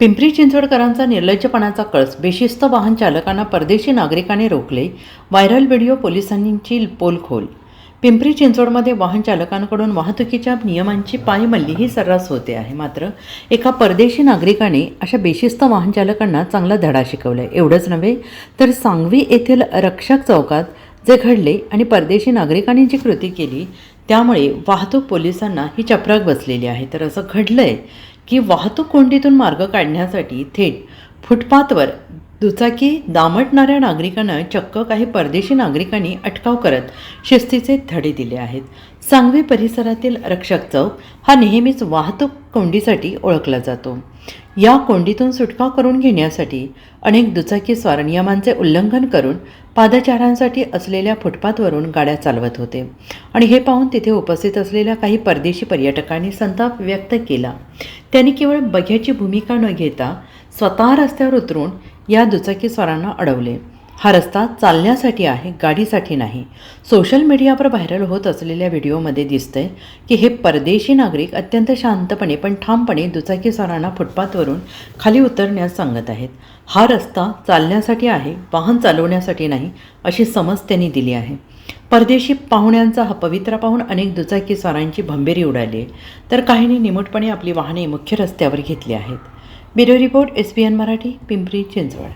पिंपरी चिंचवडकरांचा निर्लज्जपणाचा कळस, बेशिस्त वाहन चालकांना परदेशी नागरिकाने रोखले, व्हायरल व्हिडिओ पोलिसांची पोलखोल. पिंपरी चिंचवडमध्ये वाहन चालकांकडून वाहतुकीच्या नियमांची पायमल्ली ही सर्रास होते आहे. मात्र एका परदेशी नागरिकाने अशा बेशिस्त वाहन चालकांना चांगला धडा शिकवला आहे. एवढंच नव्हे तर सांगवी येथील रक्षक चौकात जे घडले आणि परदेशी नागरिकांनी जी कृती केली त्यामुळे वाहतूक पोलिसांना ही चपराक बसलेली आहे. तर असं घडलं आहे की वाहतूक कोंडीतून मार्ग काढण्यासाठी थेट फुटपाथवर दुचाकी दामटणाऱ्या नागरिकांना चक्क काही परदेशी नागरिकांनी अटकाव करत शिस्तीचे धडे दिले आहेत. सांगवी परिसरातील रक्षक चौक हा नेहमीच वाहतूक कोंडीसाठी ओळखला जातो. या कोंडीतून सुटका करून घेण्यासाठी अनेक दुचाकीस्वार नियमांचे उल्लंघन करून पादचाऱ्यांसाठी असलेल्या फुटपाथवरून गाड्या चालवत होते आणि हे पाहून तिथे उपस्थित असलेल्या काही परदेशी पर्यटकांनी संताप व्यक्त केला. त्यांनी केवळ बघ्याची भूमिका न घेता स्वतः रस्त्यावर उतरून या दुचाकीस्वारांना अडवले. हा रस्ता चालण्यासाठी आहे, गाडीसाठी नाही. सोशल मीडियावर व्हायरल होत असलेल्या व्हिडिओमध्ये दिसतंय की हे परदेशी नागरिक अत्यंत शांतपणे पण ठामपणे दुचाकीस्वारांना फुटपाथवरून खाली उतरण्यास सांगत आहेत. हा रस्ता चालण्यासाठी आहे, वाहन चालवण्यासाठी नाही, अशी समज त्यांनी दिली आहे. परदेशी पाहुण्यांचा हा पवित्रा पाहून अनेक दुचाकीस्वारांची भंबेरी उडाली, तर काहींनी निमूटपणे आपली वाहने मुख्य रस्त्यावर घेतली आहेत. Bureau report, SBN Marathi, Pimpri Chinchwad.